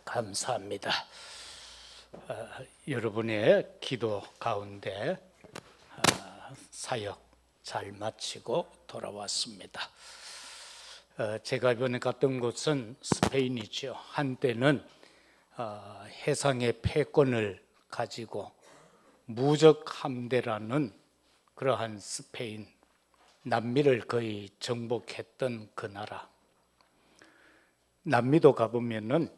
감사합니다. 여러분의 기도 가운데 사역 잘 마치고 돌아왔습니다. 제가 이번에 갔던 곳은 스페인이죠. 한때는 해상의 패권을 가지고 무적 함대라는 그러한 스페인, 남미를 거의 정복했던 그 나라. 남미도 가보면은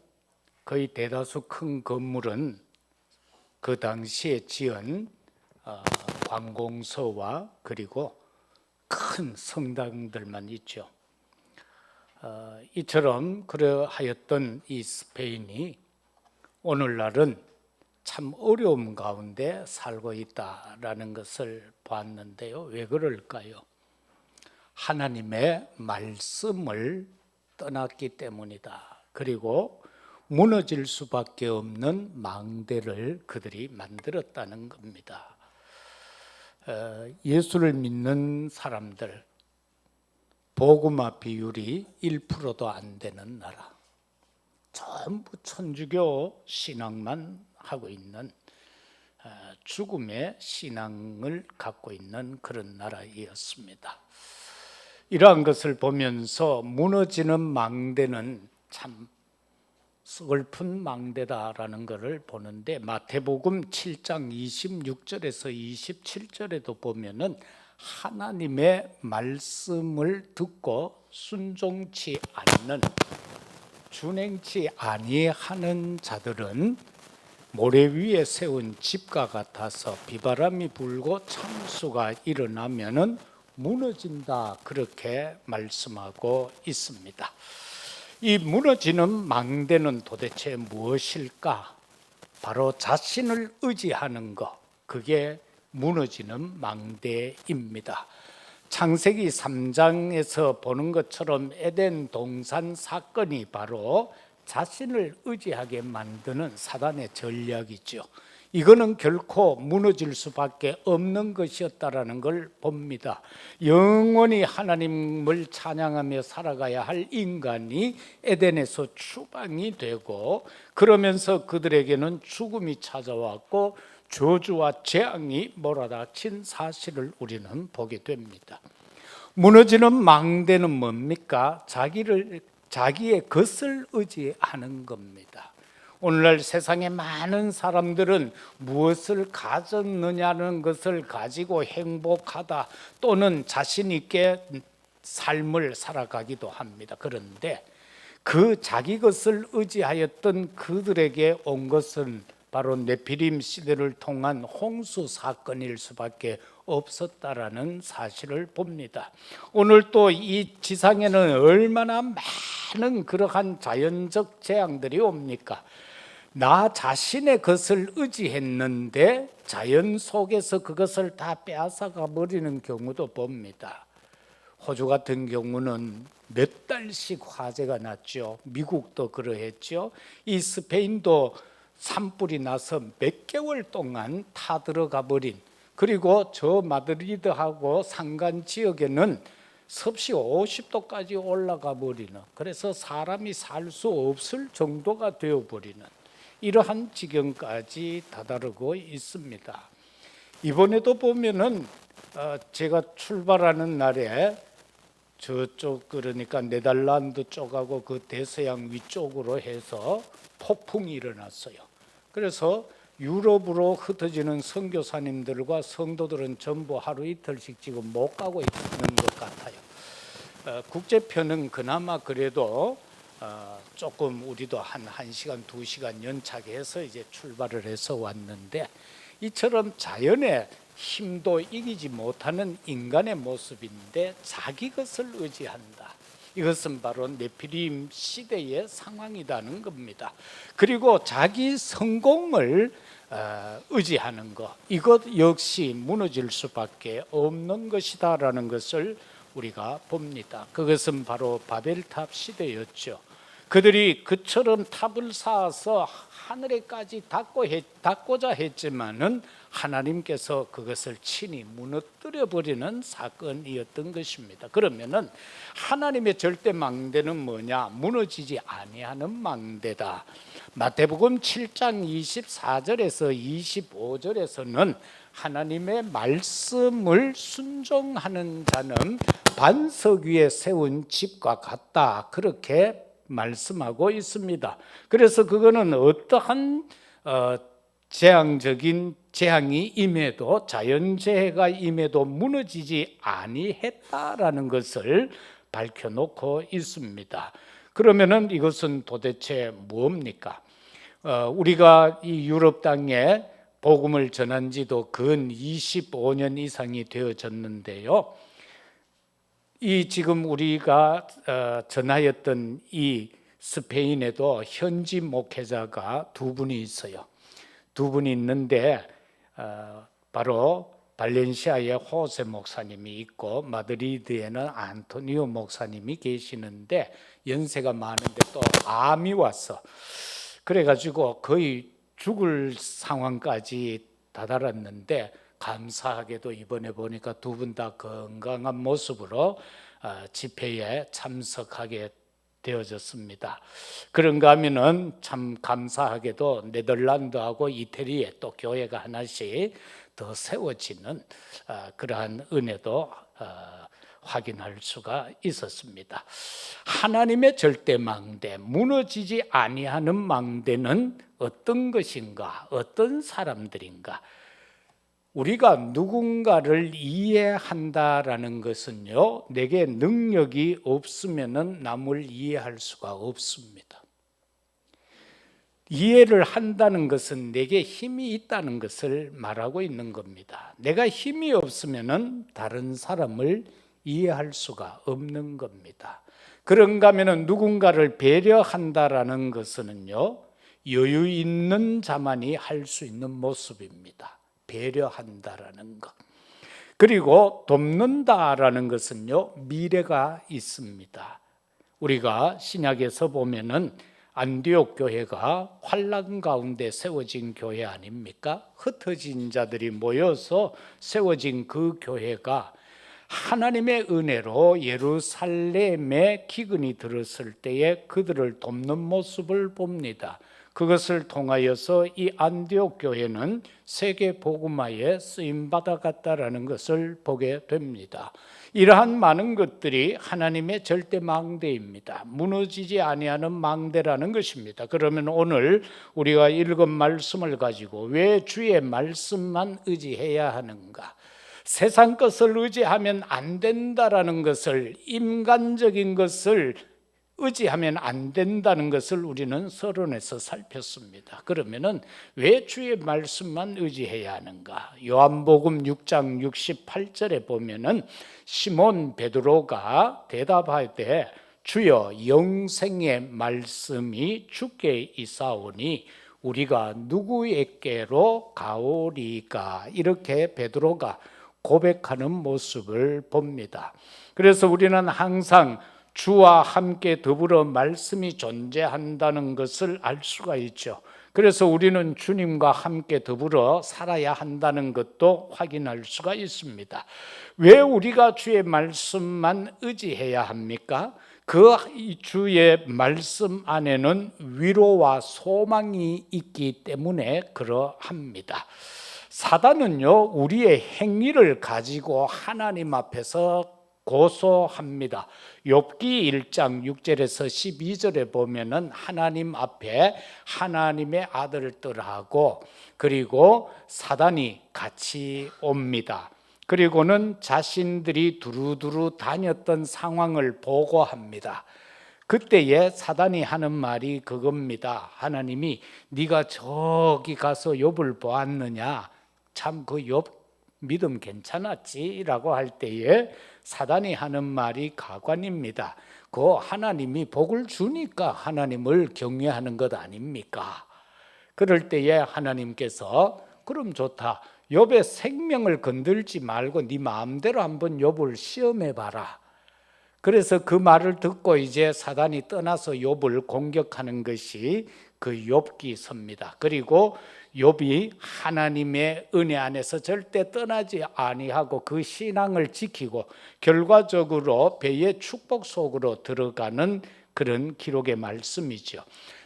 거의 대다수 큰 건물은 그 당시에 지은 관공서와 그리고 큰 성당들만 있죠. 이처럼 그러하였던 이 스페인이 오늘날은 참 어려움 가운데 살고 있다라는 것을 봤는데요. 왜 그럴까요? 하나님의 말씀을 떠났기 때문이다. 그리고 무너질 수밖에 없는 망대를 그들이 만들었다는 겁니다. 예수를 믿는 사람들, 복음화 비율이 1%도 안 되는 나라, 전부 천주교 신앙만 하고 있는 죽음의 신앙을 갖고 있는 그런 나라였습니다. 이러한 것을 보면서 무너지는 망대는 참 슬픈 망대다라는 것을 보는데, 마태복음 7장 26절에서 27절에도 보면은 하나님의 말씀을 듣고 순종치 않는, 준행치 아니하는 자들은 모래 위에 세운 집과 같아서 비바람이 불고 창수가 일어나면은 무너진다, 그렇게 말씀하고 있습니다. 이 무너지는 망대는 도대체 무엇일까? 바로 자신을 의지하는 것, 그게 무너지는 망대입니다. 창세기 3장에서 보는 것처럼 에덴 동산 사건이 바로 자신을 의지하게 만드는 사단의 전략이죠. 이거는 결코 무너질 수밖에 없는 것이었다라는 걸 봅니다. 영원히 하나님을 찬양하며 살아가야 할 인간이 에덴에서 추방이 되고, 그러면서 그들에게는 죽음이 찾아왔고 저주와 재앙이 몰아닥친 사실을 우리는 보게 됩니다. 무너지는 망대는 뭡니까? 자기의 것을 의지하는 겁니다. 오늘날 세상에 많은 사람들은 무엇을 가졌느냐는 것을 가지고 행복하다 또는 자신 있게 삶을 살아가기도 합니다. 그런데 그 자기 것을 의지하였던 그들에게 온 것은 바로 네피림 시대를 통한 홍수 사건일 수밖에 없었다라는 사실을 봅니다. 오늘 또 이 지상에는 얼마나 많은 그러한 자연적 재앙들이 옵니까? 나 자신의 것을 의지했는데 자연 속에서 그것을 다 빼앗아가 버리는 경우도 봅니다. 호주 같은 경우는 몇 달씩 화재가 났죠. 미국도 그러했죠. 이 스페인도 산불이 나서 몇 개월 동안 타들어가 버린, 그리고 저 마드리드하고 상간 지역에는 섭씨 50도까지 올라가 버리는, 그래서 사람이 살 수 없을 정도가 되어버리는 이러한 지경까지 다다르고 있습니다. 이번에도 보면은 제가 출발하는 날에 저쪽, 그러니까 네덜란드 쪽하고 그 대서양 위쪽으로 해서 폭풍이 일어났어요. 그래서 유럽으로 흩어지는 선교사님들과 성도들은 전부 하루 이틀씩 지금 못 가고 있는 것 같아요. 국제편은 그나마 그래도 조금 우리도 한 1시간, 2시간 연착해서 이제 출발을 해서 왔는데, 이처럼 자연의 힘도 이기지 못하는 인간의 모습인데 자기 것을 의지한다. 이것은 바로 네피림 시대의 상황이라는 겁니다. 그리고 자기 성공을 의지하는 것, 이것 역시 무너질 수밖에 없는 것이다라는 것을 우리가 봅니다. 그것은 바로 바벨탑 시대였죠. 그들이 그처럼 탑을 쌓아서 하늘에까지 닿고자 했지만은 하나님께서 그것을 친히 무너뜨려 버리는 사건이었던 것입니다. 그러면은 하나님의 절대 망대는 뭐냐? 무너지지 아니하는 망대다. 마태복음 7장 24절에서 25절에서는 하나님의 말씀을 순종하는 자는 반석 위에 세운 집과 같다, 그렇게 말씀하고 있습니다. 그래서 그거는 어떠한 재앙적인 재앙이 임해도, 자연재해가 임해도 무너지지 아니했다라는 것을 밝혀놓고 있습니다. 그러면은 이것은 도대체 뭡니까? 우리가 이 유럽 땅에 복음을 전한 지도 근 25년 이상이 되어졌는데요. 이 지금 우리가 전하였던 이 스페인에도 현지 목회자가 두 분이 있어요. 두 분이 있는데 바로 발렌시아에 호세 목사님이 있고 마드리드에는 안토니오 목사님이 계시는데 연세가 많은데 또 암이 왔어. 그래가지고 거의 죽을 상황까지 다다랐는데 감사하게도 이번에 보니까 두 분 다 건강한 모습으로 집회에 참석하게 되어졌습니다. 그런가 하면은 참 감사하게도 네덜란드하고 이태리에 또 교회가 하나씩 더 세워지는 그러한 은혜도 확인할 수가 있었습니다. 하나님의 절대 망대, 무너지지 아니하는 망대는 어떤 것인가? 어떤 사람들인가? 우리가 누군가를 이해한다라는 것은요, 내게 능력이 없으면은 남을 이해할 수가 없습니다. 이해를 한다는 것은 내게 힘이 있다는 것을 말하고 있는 겁니다. 내가 힘이 없으면은 다른 사람을 이해할 수가 없는 겁니다. 그런가 하면은 누군가를 배려한다라는 것은요, 여유 있는 자만이 할 수 있는 모습입니다. 배려한다라는 것. 그리고 돕는다라는 것은요, 미래가 있습니다. 우리가 신약에서 보면은 안디옥 교회가 환난 가운데 세워진 교회 아닙니까? 흩어진 자들이 모여서 세워진 그 교회가 하나님의 은혜로 예루살렘에 기근이 들었을 때에 그들을 돕는 모습을 봅니다. 그것을 통하여서 이 안디옥 교회는 세계 복음화에 쓰임 받아갔다라는 것을 보게 됩니다. 이러한 많은 것들이 하나님의 절대 망대입니다. 무너지지 아니하는 망대라는 것입니다. 그러면 오늘 우리가 읽은 말씀을 가지고 왜 주의 말씀만 의지해야 하는가? 세상 것을 의지하면 안 된다라는 것을, 인간적인 것을 의지하면 안 된다는 것을 우리는 서론에서 살폈습니다. 그러면은 왜 주의 말씀만 의지해야 하는가? 요한복음 6장 68절에 보면은 시몬 베드로가 대답할 때 주여 영생의 말씀이 주께 있사오니 우리가 누구에게로 가오리까? 이렇게 베드로가 고백하는 모습을 봅니다. 그래서 우리는 항상 주와 함께 더불어 말씀이 존재한다는 것을 알 수가 있죠. 그래서 우리는 주님과 함께 더불어 살아야 한다는 것도 확인할 수가 있습니다. 왜 우리가 주의 말씀만 의지해야 합니까? 그 주의 말씀 안에는 위로와 소망이 있기 때문에 그러합니다. 사단은요, 우리의 행위를 가지고 하나님 앞에서 고소합니다. 욥기 1장 6절에서 12절에 보면은 하나님 앞에 하나님의 아들들하고 그리고 사단이 같이 옵니다. 그리고는 자신들이 두루두루 다녔던 상황을 보고합니다. 그때에 사단이 하는 말이 그겁니다. 하나님이 네가 저기 가서 욥을 보았느냐? 참 그 욥 믿음 괜찮았지? 라고 할 때에 사단이 하는 말이 가관입니다. 그 하나님이 복을 주니까 하나님을 경외하는 것 아닙니까? 그럴 때에 하나님께서 그럼 좋다. 욥의 생명을 건들지 말고 네 마음대로 한번 욥을 시험해 봐라. 그래서 그 말을 듣고 이제 사단이 떠나서 욥을 공격하는 것이 그 욥기서입니다. 그리고 욥이 하나님의 은혜 안에서 절대 떠나지 아니하고 그 신앙을 지키고 결과적으로 배의 축복 속으로 들어가는 그런 기록의 말씀이죠.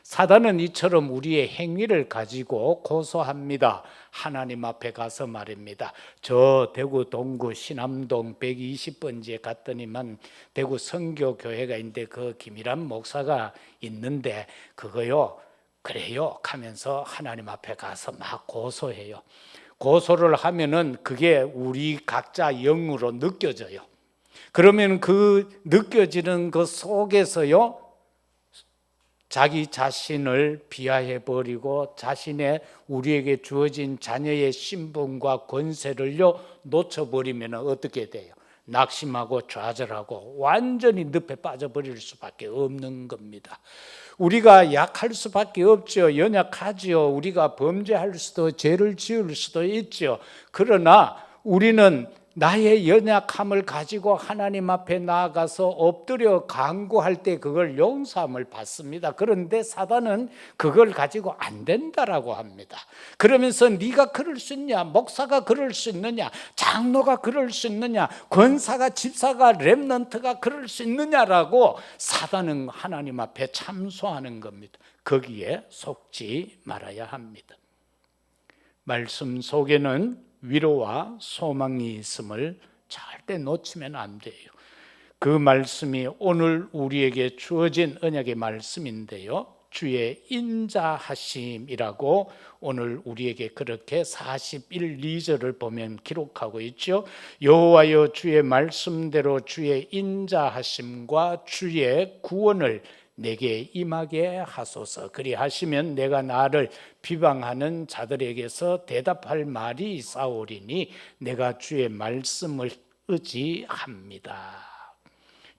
사단은 이처럼 우리의 행위를 가지고 고소합니다. 하나님 앞에 가서 말입니다. 저 대구 동구 신암동 120번지에 갔더니만 대구 선교교회가 있는데 그 김일환 목사가 있는데 그거요 그래요 하면서 하나님 앞에 가서 막 고소해요. 고소를 하면은 그게 우리 각자 영으로 느껴져요. 그러면 그 느껴지는 그 속에서요 자기 자신을 비하해 버리고 자신의 우리에게 주어진 자녀의 신분과 권세를요 놓쳐버리면 어떻게 돼요? 낙심하고 좌절하고 완전히 늪에 빠져버릴 수밖에 없는 겁니다. 우리가 약할 수밖에 없죠. 연약하지요. 우리가 범죄할 수도 죄를 지을 수도 있죠. 그러나 우리는 나의 연약함을 가지고 하나님 앞에 나아가서 엎드려 간구할 때 그걸 용서함을 받습니다. 그런데 사단은 그걸 가지고 안 된다라고 합니다. 그러면서 네가 그럴 수 있냐? 목사가 그럴 수 있느냐? 장로가 그럴 수 있느냐? 권사가 집사가 렘넌트가 그럴 수 있느냐라고 사단은 하나님 앞에 참소하는 겁니다. 거기에 속지 말아야 합니다. 말씀 속에는 위로와 소망이 있음을 절대 놓치면 안 돼요. 그 말씀이 오늘 우리에게 주어진 언약의 말씀인데요. 주의 인자하심이라고 오늘 우리에게 그렇게 41, 2절을 보면 기록하고 있죠. 여호와여 주의 말씀대로 주의 인자하심과 주의 구원을 내게 임하게 하소서. 그리하시면 내가 나를 비방하는 자들에게서 대답할 말이 있사오리니 내가 주의 말씀을 의지합니다.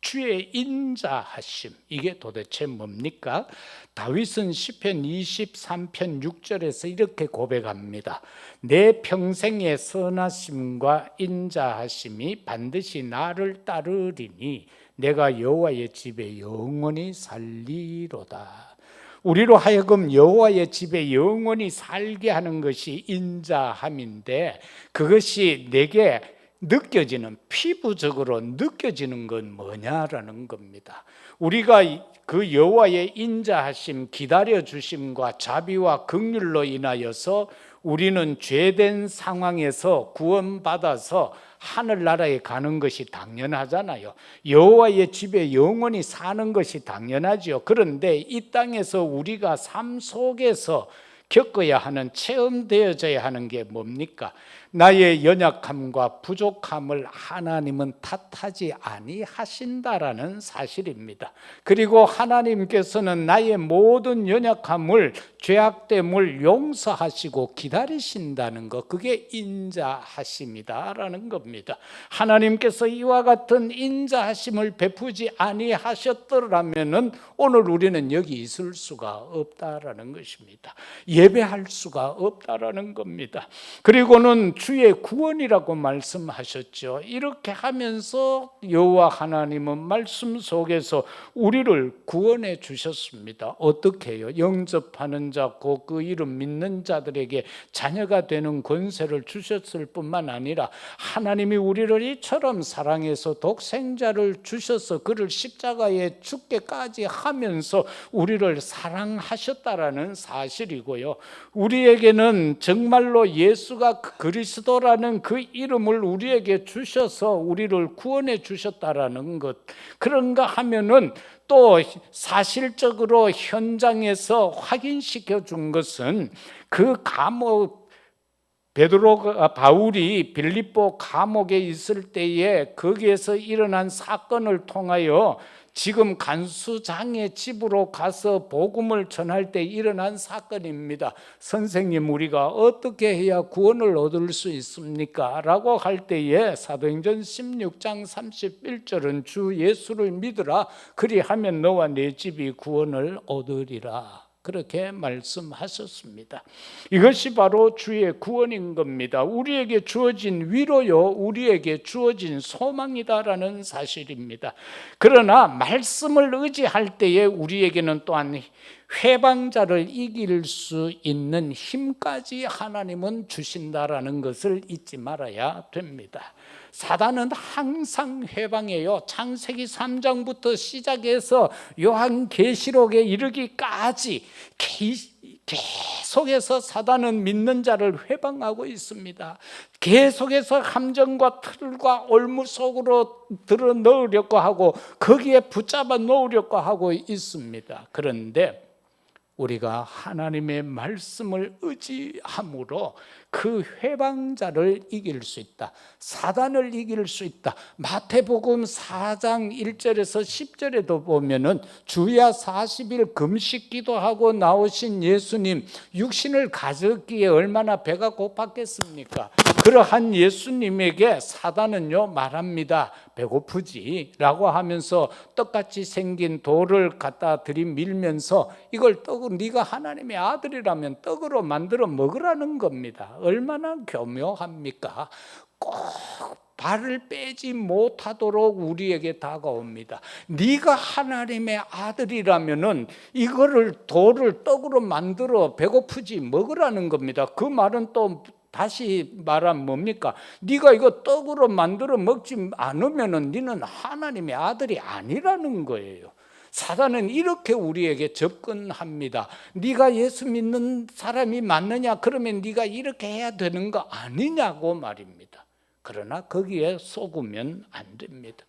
주의 인자하심, 이게 도대체 뭡니까? 다윗은 시편 23편 6절에서 이렇게 고백합니다. 내 평생의 선하심과 인자하심이 반드시 나를 따르리니 내가 여호와의 집에 영원히 살리로다. 우리로 하여금 여호와의 집에 영원히 살게 하는 것이 인자함인데 그것이 내게 느껴지는, 피부적으로 느껴지는 건 뭐냐라는 겁니다. 우리가 그 여호와의 인자하심, 기다려주심과 자비와 긍휼로 인하여서 우리는 죄된 상황에서 구원받아서 하늘나라에 가는 것이 당연하잖아요. 여호와의 집에 영원히 사는 것이 당연하죠. 그런데 이 땅에서 우리가 삶 속에서 겪어야 하는, 체험되어져야 하는 게 뭡니까? 나의 연약함과 부족함을 하나님은 탓하지 아니하신다라는 사실입니다. 그리고 하나님께서는 나의 모든 연약함을, 죄악됨을 용서하시고 기다리신다는 것, 그게 인자하심이다라는 겁니다. 하나님께서 이와 같은 인자하심을 베푸지 아니하셨더라면은 오늘 우리는 여기 있을 수가 없다라는 것입니다. 예배할 수가 없다라는 겁니다. 그리고는 주의 구원이라고 말씀하셨죠. 이렇게 하면서 여호와 하나님은 말씀 속에서 우리를 구원해 주셨습니다. 어떻게 해요? 영접하는 자, 곧 그 이름 믿는 자들에게 자녀가 되는 권세를 주셨을 뿐만 아니라 하나님이 우리를 이처럼 사랑해서 독생자를 주셔서 그를 십자가에 죽게까지 하면서 우리를 사랑하셨다라는 사실이고요. 우리에게는 정말로 예수가 그리스도라는 그 이름을 우리에게 주셔서 우리를 구원해 주셨다라는 것, 그런가 하면은 또 사실적으로 현장에서 확인시켜 준 것은 그 감옥, 바울이 빌립보 감옥에 있을 때에 거기에서 일어난 사건을 통하여 지금 간수장의 집으로 가서 복음을 전할 때 일어난 사건입니다. 선생님, 우리가 어떻게 해야 구원을 얻을 수 있습니까? 라고 할 때에 사도행전 16장 31절은 주 예수를 믿으라, 그리하면 너와 네 집이 구원을 얻으리라. 그렇게 말씀하셨습니다. 이것이 바로 주의 구원인 겁니다. 우리에게 주어진 위로요, 우리에게 주어진 소망이다라는 사실입니다. 그러나 말씀을 의지할 때에 우리에게는 또한 회방자를 이길 수 있는 힘까지 하나님은 주신다라는 것을 잊지 말아야 됩니다. 사단은 항상 회방해요. 창세기 3장부터 시작해서 요한계시록에 이르기까지 계속해서 사단은 믿는 자를 회방하고 있습니다. 계속해서 함정과 틀과 올무 속으로 들어 넣으려고 하고 거기에 붙잡아 놓으려고 하고 있습니다. 그런데 우리가 하나님의 말씀을 의지함으로 그 회방자를 이길 수 있다. 사단을 이길 수 있다. 마태복음 4장 1절에서 10절에도 보면은 주야 40일 금식 기도하고 나오신 예수님, 육신을 가졌기에 얼마나 배가 고팠겠습니까? 그러한 예수님에게 사단은요 말합니다. 배고프지? 라고 하면서 떡같이 생긴 돌을 갖다 들이밀면서 이걸 떡을 네가 하나님의 아들이라면 떡으로 만들어 먹으라는 겁니다. 얼마나 교묘합니까? 꼭 발을 빼지 못하도록 우리에게 다가옵니다. 네가 하나님의 아들이라면은 이거를 돌을 떡으로 만들어 배고프지 먹으라는 겁니다. 그 말은 또 다시 말하면 뭡니까? 네가 이거 떡으로 만들어 먹지 않으면은 너는 하나님의 아들이 아니라는 거예요. 사단은 이렇게 우리에게 접근합니다. 네가 예수 믿는 사람이 맞느냐? 그러면 네가 이렇게 해야 되는 거 아니냐고 말입니다. 그러나 거기에 속으면 안 됩니다.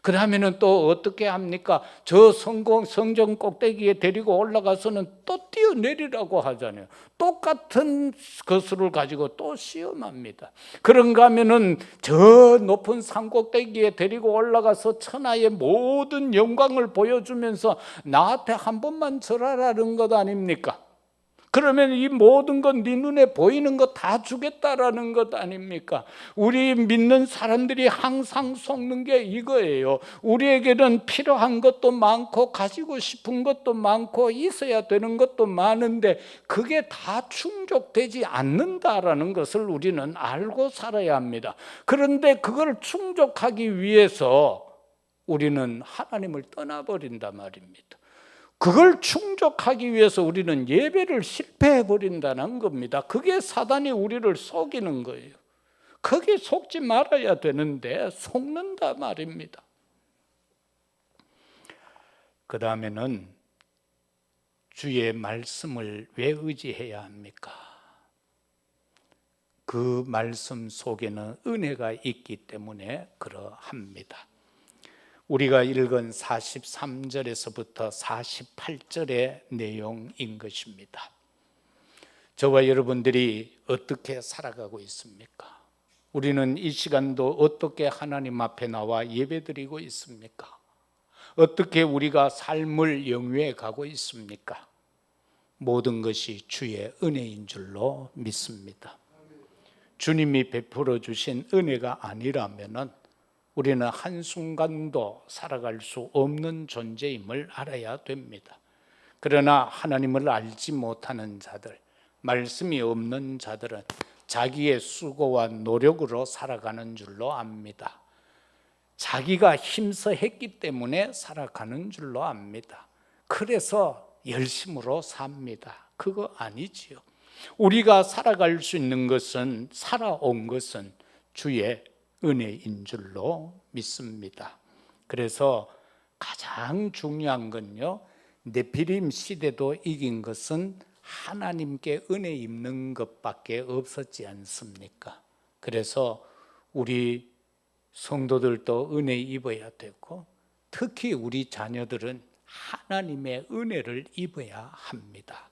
그러면은 또 어떻게 합니까? 저 성전 꼭대기에 데리고 올라가서는 또 뛰어내리라고 하잖아요. 똑같은 것을 가지고 또 시험합니다. 그런가 하면은 저 높은 산 꼭대기에 데리고 올라가서 천하의 모든 영광을 보여주면서 나한테 한 번만 절하라는 것 아닙니까? 그러면 이 모든 건 네 눈에 보이는 거 다 주겠다라는 것 아닙니까? 우리 믿는 사람들이 항상 속는 게 이거예요. 우리에게는 필요한 것도 많고 가지고 싶은 것도 많고 있어야 되는 것도 많은데 그게 다 충족되지 않는다라는 것을 우리는 알고 살아야 합니다. 그런데 그걸 충족하기 위해서 우리는 하나님을 떠나버린단 말입니다. 그걸 충족하기 위해서 우리는 예배를 실패해 버린다는 겁니다. 그게 사단이 우리를 속이는 거예요. 거기에 속지 말아야 되는데 속는다 말입니다. 그 다음에는 주의 말씀을 왜 의지해야 합니까? 그 말씀 속에는 은혜가 있기 때문에 그러합니다. 우리가 읽은 43절에서부터 48절의 내용인 것입니다. 저와 여러분들이 어떻게 살아가고 있습니까? 우리는 이 시간도 어떻게 하나님 앞에 나와 예배드리고 있습니까? 어떻게 우리가 삶을 영위해 가고 있습니까? 모든 것이 주의 은혜인 줄로 믿습니다. 주님이 베풀어 주신 은혜가 아니라면은 우리는 한순간도 살아갈 수 없는 존재임을 알아야 됩니다. 그러나 하나님을 알지 못하는 자들, 말씀이 없는 자들은 자기의 수고와 노력으로 살아가는 줄로 압니다. 자기가 힘써 했기 때문에 살아가는 줄로 압니다. 그래서 열심으로 삽니다. 그거 아니지요. 우리가 살아갈 수 있는 것은, 살아온 것은 주의 은혜인 줄로 믿습니다. 그래서 가장 중요한 건요, 네피림 시대도 이긴 것은 하나님께 은혜 입는 것밖에 없었지 않습니까? 그래서 우리 성도들도 은혜 입어야 되고, 특히 우리 자녀들은 하나님의 은혜를 입어야 합니다.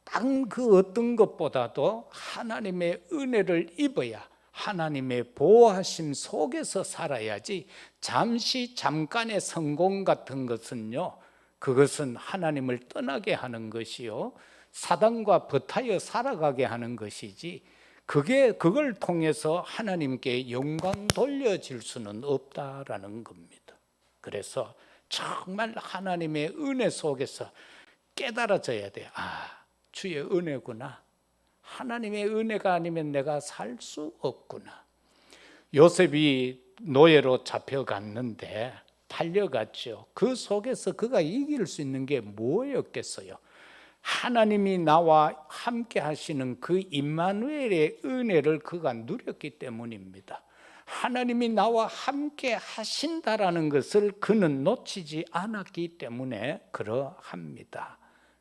딴 그 어떤 것보다도 하나님의 은혜를 입어야, 하나님의 보호하심 속에서 살아야지 잠깐의 성공 같은 것은요, 그것은 하나님을 떠나게 하는 것이요, 사단과 버타여 살아가게 하는 것이지, 그걸 통해서 하나님께 영광 돌려질 수는 없다라는 겁니다. 그래서 정말 하나님의 은혜 속에서 깨달아져야 돼요. 주의 은혜구나. 하나님의 은혜가 아니면 내가 살 수 없구나. 요셉이 노예로 잡혀갔는데 팔려갔죠. 그 속에서 그가 이길 수 있는 게 뭐였겠어요? 하나님이 나와 함께 하시는 그 임마누엘의 은혜를 그가 누렸기 때문입니다. 하나님이 나와 함께 하신다라는 것을 그는 놓치지 않았기 때문에 그러합니다.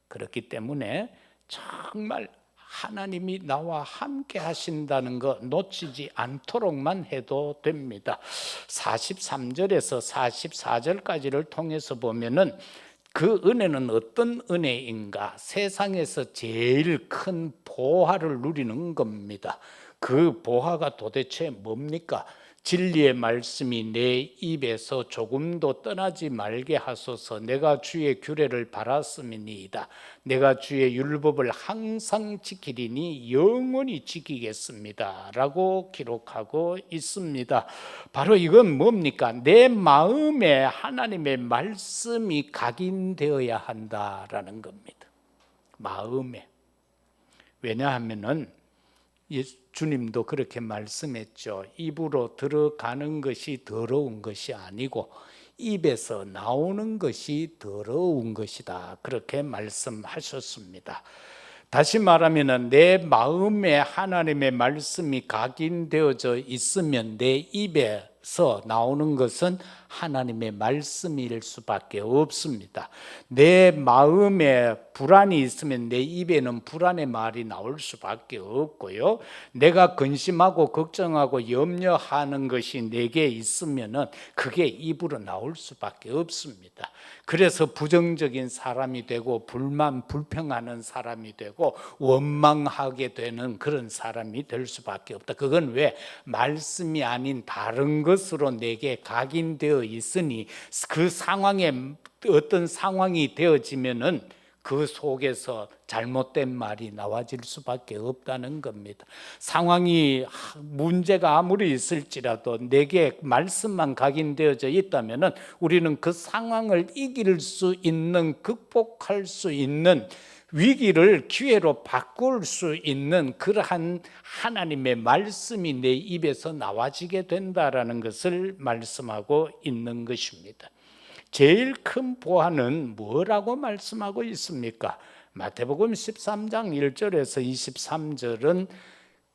그렇기 때문에 정말 하나님이 나와 함께 하신다는 거 놓치지 않도록만 해도 됩니다. 43절에서 44절까지를 통해서 보면은 그 은혜는 어떤 은혜인가? 세상에서 제일 큰 보화를 누리는 겁니다. 그 보화가 도대체 뭡니까? 진리의 말씀이 내 입에서 조금도 떠나지 말게 하소서. 내가 주의 규례를 바랐음이니이다. 내가 주의 율법을 항상 지키리니 영원히 지키겠습니다 라고 기록하고 있습니다. 바로 이건 뭡니까? 내 마음에 하나님의 말씀이 각인되어야 한다라는 겁니다. 마음에. 왜냐하면은 주님도 그렇게 말씀했죠. 입으로 들어가는 것이 더러운 것이 아니고 입에서 나오는 것이 더러운 것이다. 그렇게 말씀하셨습니다. 다시 말하면 내 마음에 하나님의 말씀이 각인되어져 있으면 내 입에서 나오는 것은 하나님의 말씀일 수밖에 없습니다. 내 마음에 불안이 있으면 내 입에는 불안의 말이 나올 수밖에 없고요. 내가 근심하고 걱정하고 염려하는 것이 내게 있으면은 그게 입으로 나올 수밖에 없습니다. 그래서 부정적인 사람이 되고 불평하는 사람이 되고 원망하게 되는 그런 사람이 될 수밖에 없다. 그건 왜? 말씀이 아닌 다른 것으로 내게 각인되어 있으니 그 상황에 어떤 상황이 되어지면은 그 속에서 잘못된 말이 나와질 수밖에 없다는 겁니다. 상황이 문제가 아무리 있을지라도 내게 말씀만 각인되어져 있다면은 우리는 그 상황을 이길 수 있는, 극복할 수 있는, 위기를 기회로 바꿀 수 있는 그러한 하나님의 말씀이 내 입에서 나와지게 된다라는 것을 말씀하고 있는 것입니다. 제일 큰 보화는 뭐라고 말씀하고 있습니까? 마태복음 13장 1절에서 23절은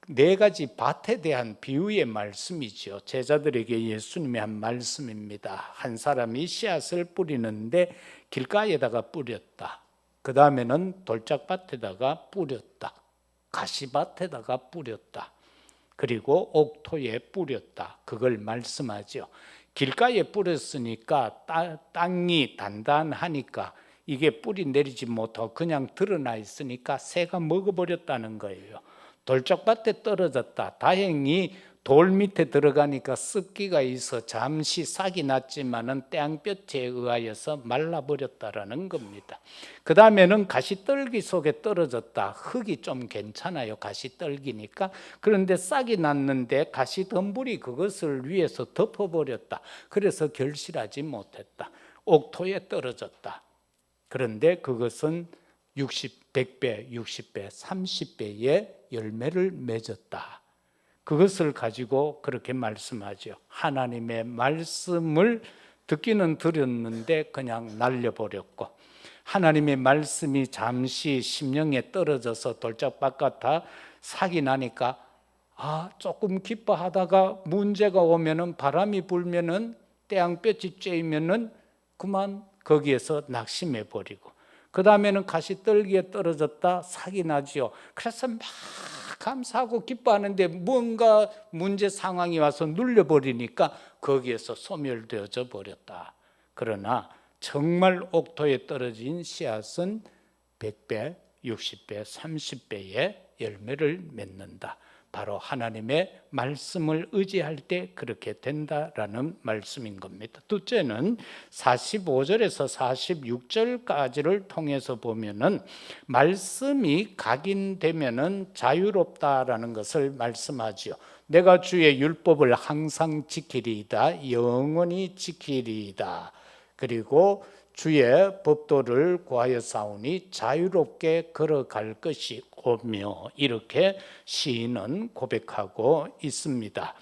네 가지 밭에 대한 비유의 말씀이죠. 제자들에게 예수님이 한 말씀입니다. 한 사람이 씨앗을 뿌리는데 길가에다가 뿌렸다. 그 다음에는 돌짝밭에다가 뿌렸다. 가시밭에다가 뿌렸다. 그리고 옥토에 뿌렸다. 그걸 말씀하죠. 길가에 뿌렸으니까 땅이 단단하니까 이게 뿌리 내리지 못하고 그냥 드러나 있으니까 새가 먹어버렸다는 거예요. 돌짝밭에 떨어졌다. 다행히 돌 밑에 들어가니까 습기가 있어 잠시 싹이 났지만은 땡볕에 의하여서 말라버렸다라는 겁니다. 그 다음에는 가시떨기 속에 떨어졌다. 흙이 좀 괜찮아요. 가시떨기니까. 그런데 싹이 났는데 가시덤불이 그것을 위에서 덮어버렸다. 그래서 결실하지 못했다. 옥토에 떨어졌다. 그런데 그것은 100배, 60배, 30배의 열매를 맺었다. 그것을 가지고 그렇게 말씀하죠. 하나님의 말씀을 듣기는 들었는데 그냥 날려버렸고, 하나님의 말씀이 잠시 심령에 떨어져서 돌짝밭 같아 삭이 나니까 조금 기뻐하다가 문제가 오면은, 바람이 불면은, 태양볕이 쬐면은 그만 거기에서 낙심해 버리고, 그 다음에는 가시떨기에 떨어졌다 삭이 나지요. 그래서 막 감사하고 기뻐하는데 뭔가 문제 상황이 와서 눌려버리니까 거기에서 소멸되어져 버렸다. 그러나 정말 옥토에 떨어진 씨앗은 100배, 60배, 30배의 열매를 맺는다. 바로 하나님의 말씀을 의지할 때 그렇게 된다라는 말씀인 겁니다. 둘째는 45절에서 46절까지를 통해서 보면은 말씀이 각인되면은 자유롭다라는 것을 말씀하지요. 내가 주의 율법을 항상 지키리이다. 영원히 지키리이다. 그리고 주의 법도를 구하여 싸우니 자유롭게 걸어갈 것이 오며, 이렇게 시인은 고백하고 있습니다.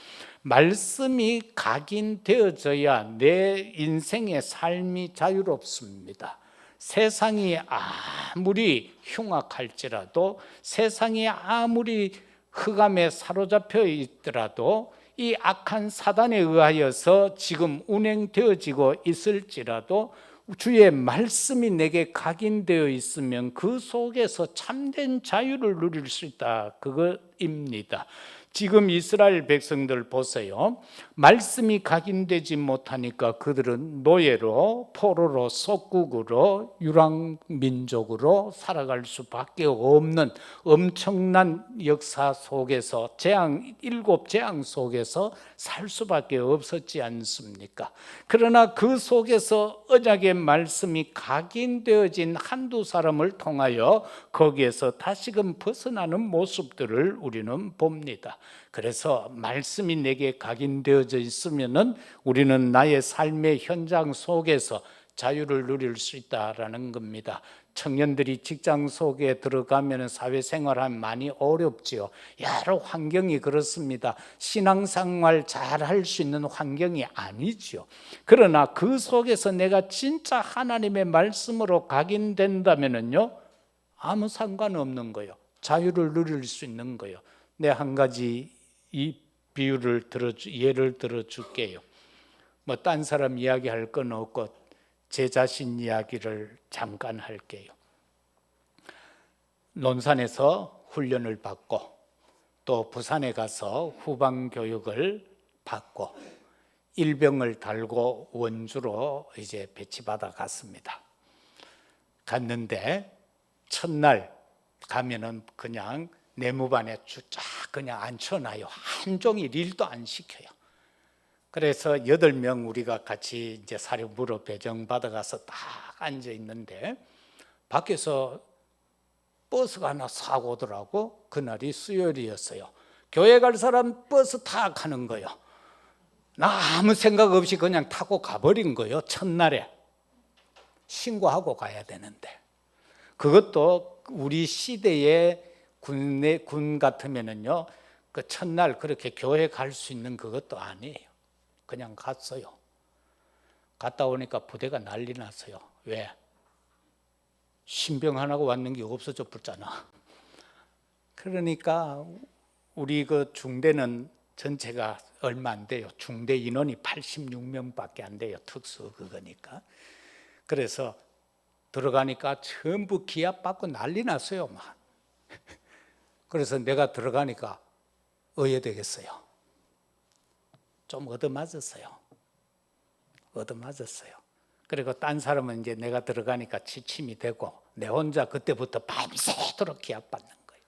말씀이 각인되어져야 내 인생의 삶이 자유롭습니다. 세상이 아무리 흉악할지라도, 세상이 아무리 흑암에 사로잡혀 있더라도, 이 악한 사단에 의하여서 지금 운행되어지고 있을지라도 주의 말씀이 내게 각인되어 있으면 그 속에서 참된 자유를 누릴 수 있다, 그것입니다. 지금 이스라엘 백성들 보세요. 말씀이 각인되지 못하니까 그들은 노예로, 포로로, 속국으로, 유랑민족으로 살아갈 수밖에 없는 엄청난 역사 속에서, 일곱 재앙 속에서 살 수밖에 없었지 않습니까? 그러나 그 속에서 언약의 말씀이 각인되어진 한두 사람을 통하여 거기에서 다시금 벗어나는 모습들을 우리는 봅니다. 그래서 말씀이 내게 각인되어져 있으면은 우리는 나의 삶의 현장 속에서 자유를 누릴 수 있다라는 겁니다. 청년들이 직장 속에 들어가면 사회생활하면 많이 어렵지요. 여러 환경이 그렇습니다. 신앙생활 잘 할 수 있는 환경이 아니지요. 그러나 그 속에서 내가 진짜 하나님의 말씀으로 각인된다면은요, 아무 상관없는 거예요. 자유를 누릴 수 있는 거예요. 내 한 가지 이 비유를 예를 들어 줄게요. 뭐 딴 사람 이야기할 건 없고 제 자신 이야기를 잠깐 할게요. 논산에서 훈련을 받고 또 부산에 가서 후방 교육을 받고 일병을 달고 원주로 이제 배치받아 갔습니다. 갔는데 첫날 가면은 그냥 내무반에 쫙 그냥 앉혀놔요. 한 종일 일도 안 시켜요. 그래서 8명 우리가 같이 이제 사령부로 배정받아 가서 딱 앉아 있는데 밖에서 버스가 하나 사고 오더라고. 그날이 수요일이었어요. 교회 갈 사람 버스 타 가는 거예요. 나 아무 생각 없이 그냥 타고 가버린 거예요. 첫날에 신고하고 가야 되는데, 그것도 우리 시대의 군 같으면은요, 그 첫날 그렇게 교회 갈 수 있는 그것도 아니에요. 그냥 갔어요. 갔다 오니까 부대가 난리 났어요. 왜? 신병 하나가 왔는 게 없어져 버렸잖아. 그러니까 우리 그 중대는 전체가 얼마 안 돼요. 중대 인원이 86명밖에 안 돼요. 특수 그거니까. 그래서 들어가니까 전부 기합 받고 난리 났어요. 막. 그래서 내가 들어가니까 의외되겠어요. 좀 얻어맞았어요. 그리고 딴 사람은 이제 내가 들어가니까 취침이 되고, 내 혼자 그때부터 밤새도록 기합 받는 거예요.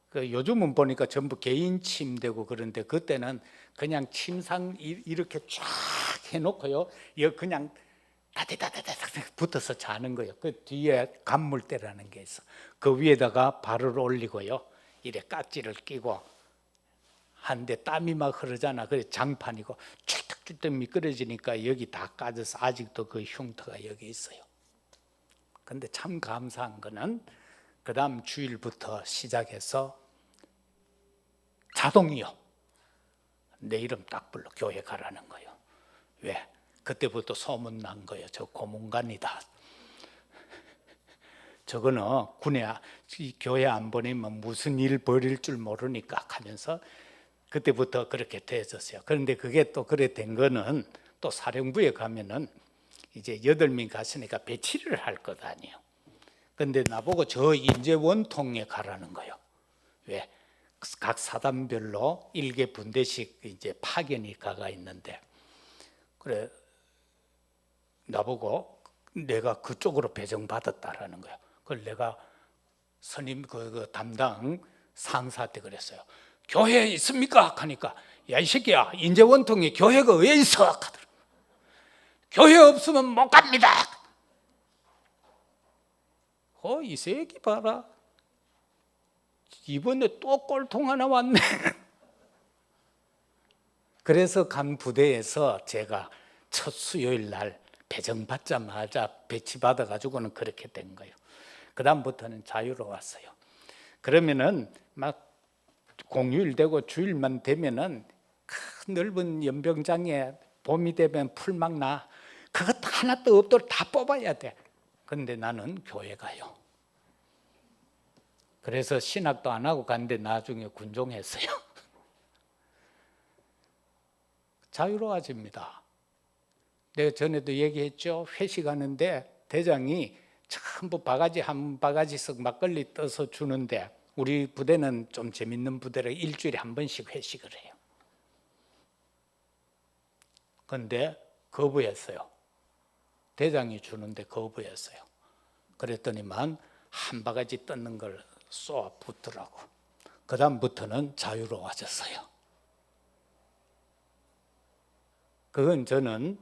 그 요즘은 보니까 전부 개인 침되고 그런데, 그때는 그냥 침상 이렇게 쫙 해놓고요, 이거 그냥 다다다다닥 붙어서 자는 거예요. 그 뒤에 간물대라는 게 있어. 그 위에다가 발을 올리고요, 이래 깍지를 끼고 한데 땀이 막 흐르잖아. 그래 장판이고 출떡출떡 미끄러지니까 여기 다 까져서 아직도 그 흉터가 여기 있어요. 근데 참 감사한 거는 그 다음 주일부터 시작해서 자동이요, 내 이름 딱 불러 교회 가라는 거예요. 왜? 그때부터 소문 난 거예요. 저 고문관이다. 저거는 교회 안 보내면 무슨 일 벌일 줄 모르니까 하면서 그때부터 그렇게 되었어요. 그런데 그게 또 그래 된 거는, 또 사령부에 가면은 이제 8명 갔으니까 배치를 할 것 아니에요. 근데 나보고 저 인제 원통에 가라는 거예요. 왜? 각 사단별로 1개 분대씩 이제 파견이 가가 있는데, 그래 나보고 내가 그쪽으로 배정받았다라는 거예요. 그걸 내가 선임 그 담당 상사한테 그랬어요. 교회에 있습니까? 하니까, 야 이 새끼야, 인제 원통에 교회가 왜 있어? 하더라고요. 교회 없으면 못 갑니다. 이 새끼 봐라, 이번에 또 꼴통 하나 왔네. 그래서 간 부대에서 제가 첫 수요일 날 배정받자마자 배치받아가지고는 그렇게 된 거예요. 그 다음부터는 자유로웠어요. 그러면은 막 공휴일 되고 주일만 되면은 큰 넓은 연병장에 봄이 되면 풀 막 나. 그것 하나도 없도록 다 뽑아야 돼. 근데 나는 교회 가요. 그래서 신학도 안 하고 갔는데 나중에 군종했어요. 자유로워집니다. 내가 전에도 얘기했죠. 회식하는데 대장이 전부 바가지 한 바가지씩 막걸리 떠서 주는데 우리 부대는 좀 재밌는 부대라 일주일에 한 번씩 회식을 해요. 그런데 거부했어요. 대장이 주는데 거부했어요. 그랬더니만 한 바가지 뜯는 걸 쏘아 붙더라고. 그 다음부터는 자유로워졌어요. 그건 저는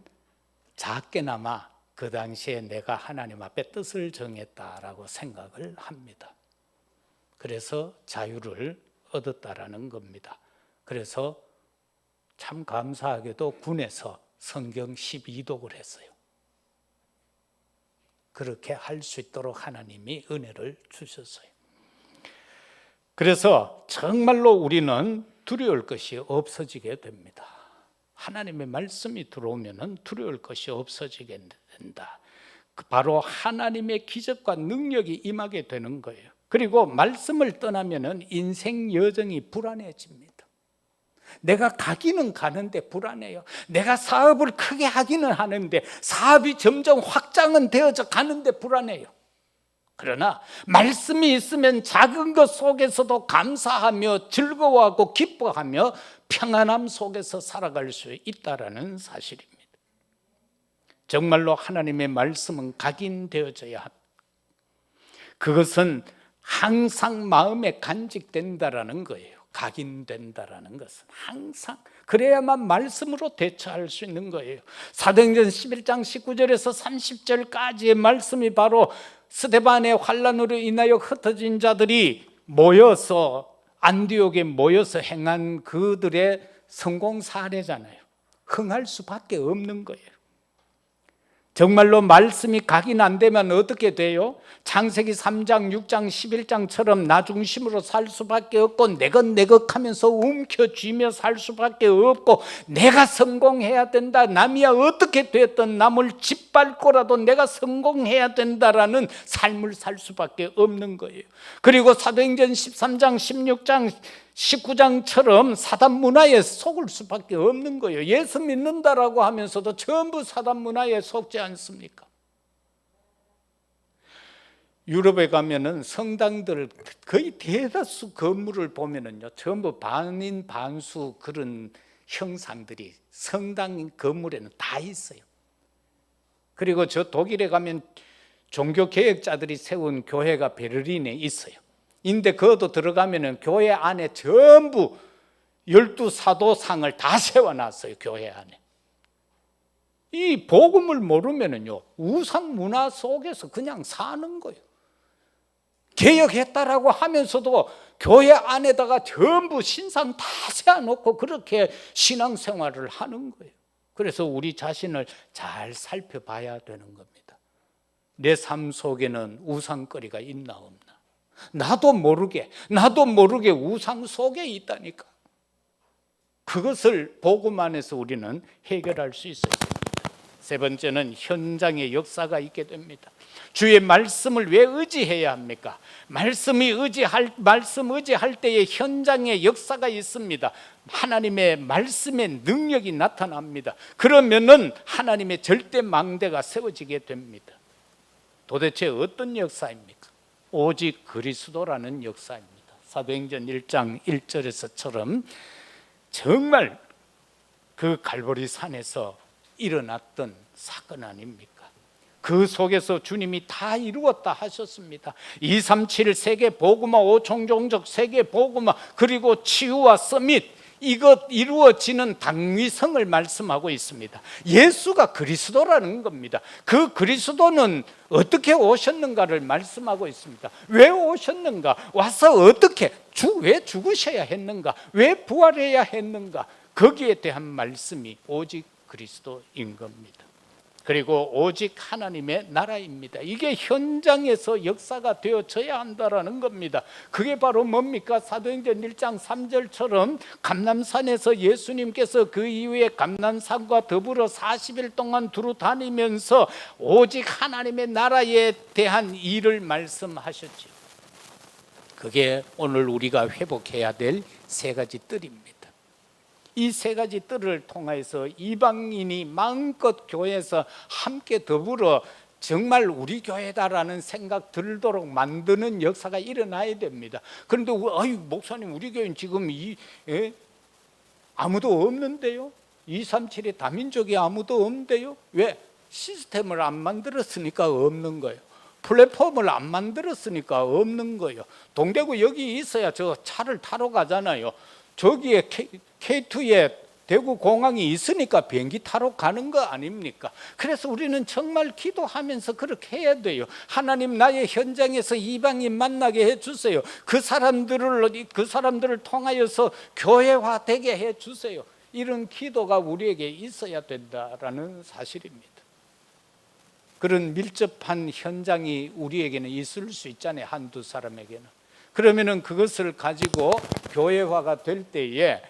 작게나마 그 당시에 내가 하나님 앞에 뜻을 정했다라고 생각을 합니다. 그래서 자유를 얻었다라는 겁니다. 그래서 참 감사하게도 군에서 성경 12독을 했어요. 그렇게 할 수 있도록 하나님이 은혜를 주셨어요. 그래서 정말로 우리는 두려울 것이 없어지게 됩니다. 하나님의 말씀이 들어오면 두려울 것이 없어지게 된다. 바로 하나님의 기적과 능력이 임하게 되는 거예요. 그리고 말씀을 떠나면 인생 여정이 불안해집니다. 내가 가기는 가는데 불안해요. 내가 사업을 크게 하기는 하는데 사업이 점점 확장은 되어져 가는데 불안해요. 그러나 말씀이 있으면 작은 것 속에서도 감사하며 즐거워하고 기뻐하며 평안함 속에서 살아갈 수 있다는 사실입니다. 정말로 하나님의 말씀은 각인되어져야 합니다. 그것은 항상 마음에 간직된다라는 거예요. 각인된다라는 것은 항상 그래야만 말씀으로 대처할 수 있는 거예요. 사도행전 11장 19절에서 30절까지의 말씀이 바로 스데반의 환난으로 인하여 흩어진 자들이 모여서 안디옥에 모여서 행한 그들의 성공 사례잖아요. 흥할 수밖에 없는 거예요. 정말로 말씀이 각인 안 되면 어떻게 돼요? 창세기 3장, 6장, 11장처럼 나 중심으로 살 수밖에 없고 내것 하면서 움켜쥐며 살 수밖에 없고 내가 성공해야 된다. 남이야 어떻게 됐든 남을 짓밟고라도 내가 성공해야 된다라는 삶을 살 수밖에 없는 거예요. 그리고 사도행전 13장, 16장, 19장처럼 사단 문화에 속을 수밖에 없는 거예요. 예수 믿는다라고 하면서도 전부 사단 문화에 속지 않습니까? 유럽에 가면은 성당들 거의 대다수 건물을 보면은요, 전부 반인 반수 그런 형상들이 성당 건물에는 다 있어요. 그리고 저 독일에 가면 종교 개혁자들이 세운 교회가 베를린에 있어요. 인데 그것도 들어가면은 교회 안에 전부 12사도상을 다 세워놨어요. 교회 안에. 이 복음을 모르면은요, 우상 문화 속에서 그냥 사는 거예요. 개혁했다라고 하면서도 교회 안에다가 전부 신상 다 세워놓고 그렇게 신앙생활을 하는 거예요. 그래서 우리 자신을 잘 살펴봐야 되는 겁니다. 내 삶 속에는 우상거리가 있나 없나? 나도 모르게 우상 속에 있다니까. 그것을 복음 안에서 우리는 해결할 수 있어야 됩니다. 세 번째는 현장의 역사가 있게 됩니다. 주의 말씀을 왜 의지해야 합니까? 말씀 의지할 때에 현장의 역사가 있습니다. 하나님의 말씀의 능력이 나타납니다. 그러면은 하나님의 절대 망대가 세워지게 됩니다. 도대체 어떤 역사입니까? 오직 그리스도라는 역사입니다. 사도행전 1장 1절에서처럼 정말 그 갈보리 산에서 일어났던 사건 아닙니까? 그 속에서 주님이 다 이루었다 하셨습니다. 237 세계 복음화, 5총종적 세계 복음화, 그리고 치유와 서밋, 이것 이루어지는 당위성을 말씀하고 있습니다. 예수가 그리스도라는 겁니다. 그 그리스도는 어떻게 오셨는가를 말씀하고 있습니다. 왜 오셨는가? 와서 어떻게 왜 죽으셔야 했는가? 왜 부활해야 했는가? 거기에 대한 말씀이 오직 그리스도인 겁니다. 그리고 오직 하나님의 나라입니다. 이게 현장에서 역사가 되어져야 한다라는 겁니다. 그게 바로 뭡니까? 사도행전 1장 3절처럼 감람산에서 예수님께서 그 이후에 감람산과 더불어 40일 동안 두루 다니면서 오직 하나님의 나라에 대한 일을 말씀하셨죠. 그게 오늘 우리가 회복해야 될 세 가지 뜰입니다. 이 세 가지 뜰을 통해서 이방인이 마음껏 교회에서 함께 더불어 정말 우리 교회다라는 생각 들도록 만드는 역사가 일어나야 됩니다. 그런데 아유 목사님, 우리 교회는 지금 아무도 없는데요? 237의 다민족이 아무도 없는데요? 왜? 시스템을 안 만들었으니까 없는 거예요. 플랫폼을 안 만들었으니까 없는 거예요. 동대구 여기 있어야 저 차를 타러 가잖아요. 저기에 K2에 대구 공항이 있으니까 비행기 타러 가는 거 아닙니까? 그래서 우리는 정말 기도하면서 그렇게 해야 돼요. 하나님, 나의 현장에서 이방인 만나게 해주세요. 그 사람들을 통하여서 교회화되게 해주세요. 이런 기도가 우리에게 있어야 된다라는 사실입니다. 그런 밀접한 현장이 우리에게는 있을 수 있잖아요. 한두 사람에게는. 그러면은 그것을 가지고 교회화가 될 때에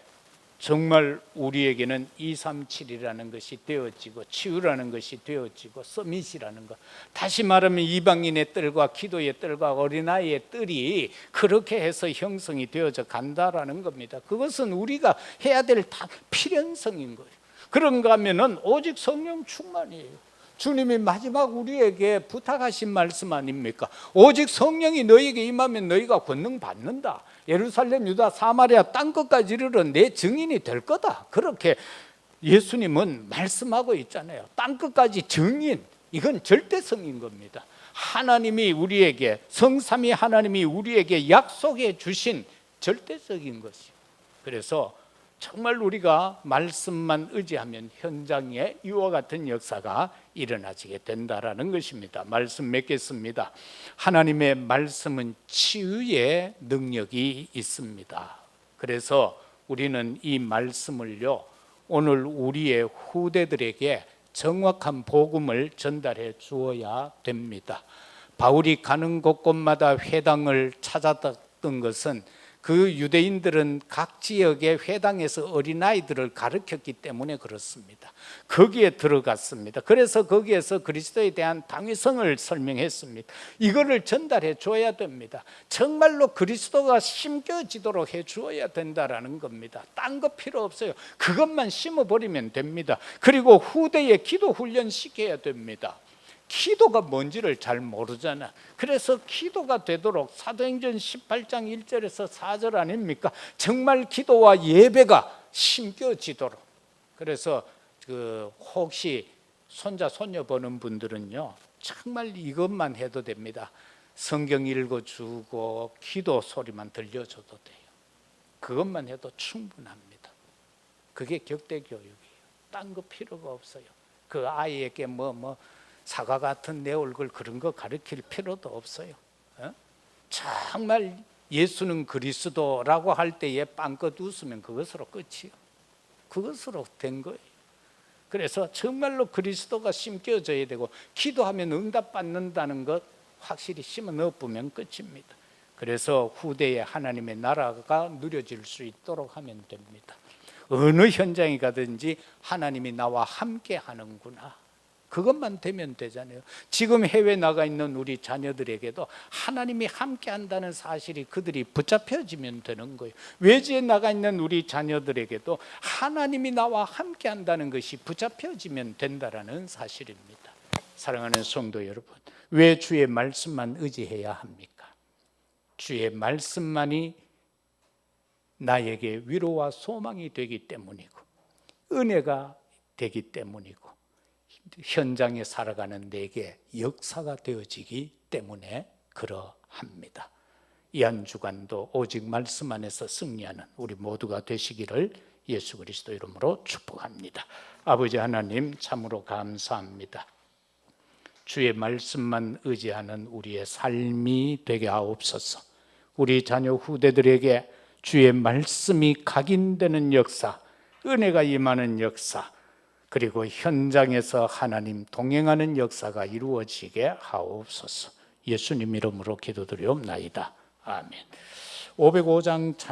정말 우리에게는 237이라는 것이 되어지고 치유라는 것이 되어지고 서밋이라는 것, 다시 말하면 이방인의 뜰과 기도의 뜰과 어린아이의 뜰이 그렇게 해서 형성이 되어져 간다라는 겁니다. 그것은 우리가 해야 될 필연성인 거예요. 그런가 하면은 오직 성령 충만이에요. 주님이 마지막 우리에게 부탁하신 말씀 아닙니까? 오직 성령이 너희에게 임하면 너희가 권능 받는다. 예루살렘, 유다, 사마리아 땅끝까지 이르러 내 증인이 될 거다. 그렇게 예수님은 말씀하고 있잖아요. 땅끝까지 증인, 이건 절대성인 겁니다. 하나님이 우리에게, 성삼위 하나님이 우리에게 약속해 주신 절대적인 것이요. 그래서 정말 우리가 말씀만 의지하면 현장에 이와 같은 역사가 일어나지게 된다라는 것입니다. 말씀 맺겠습니다. 하나님의 말씀은 치유의 능력이 있습니다. 그래서 우리는 이 말씀을요, 오늘 우리의 후대들에게 정확한 복음을 전달해 주어야 됩니다. 바울이 가는 곳곳마다 회당을 찾았던 것은 그 유대인들은 각 지역의 회당에서 어린아이들을 가르쳤기 때문에 그렇습니다. 거기에 들어갔습니다. 그래서 거기에서 그리스도에 대한 당위성을 설명했습니다. 이거를 전달해 줘야 됩니다. 정말로 그리스도가 심겨지도록 해 주어야 된다라는 겁니다. 딴 거 필요 없어요. 그것만 심어버리면 됩니다. 그리고 후대에 기도 훈련 시켜야 됩니다. 기도가 뭔지를 잘 모르잖아. 그래서 기도가 되도록 사도행전 18장 1절에서 4절 아닙니까? 정말 기도와 예배가 심겨지도록. 그래서 혹시 손자 손녀 보는 분들은요, 정말 이것만 해도 됩니다. 성경 읽어주고 기도 소리만 들려줘도 돼요. 그것만 해도 충분합니다. 그게 격대 교육이에요. 딴 거 필요가 없어요. 그 아이에게 사과 같은 내 얼굴 그런 거 가르칠 필요도 없어요. 정말 예수는 그리스도라고 할 때에 빵긋 웃으면 그것으로 끝이요. 그것으로 된 거예요. 그래서 정말로 그리스도가 심겨져야 되고, 기도하면 응답받는다는 것 확실히 심어 넣어보면 끝입니다. 그래서 후대에 하나님의 나라가 누려질 수 있도록 하면 됩니다. 어느 현장에 가든지 하나님이 나와 함께 하는구나, 그것만 되면 되잖아요. 지금 해외 나가 있는 우리 자녀들에게도 하나님이 함께 한다는 사실이 그들이 붙잡혀지면 되는 거예요. 외지에 나가 있는 우리 자녀들에게도 하나님이 나와 함께 한다는 것이 붙잡혀지면 된다는 사실입니다. 사랑하는 성도 여러분, 왜 주의 말씀만 의지해야 합니까? 주의 말씀만이 나에게 위로와 소망이 되기 때문이고, 은혜가 되기 때문이고, 현장에 살아가는 내게 역사가 되어지기 때문에 그러합니다. 이 한 주간도 오직 말씀 안에서 승리하는 우리 모두가 되시기를 예수 그리스도 이름으로 축복합니다. 아버지 하나님, 참으로 감사합니다. 주의 말씀만 의지하는 우리의 삶이 되게 하옵소서. 우리 자녀 후대들에게 주의 말씀이 각인되는 역사, 은혜가 임하는 역사, 그리고 현장에서 하나님 동행하는 역사가 이루어지게 하옵소서. 예수님 이름으로 기도드리옵나이다. 아멘. 505장 찬양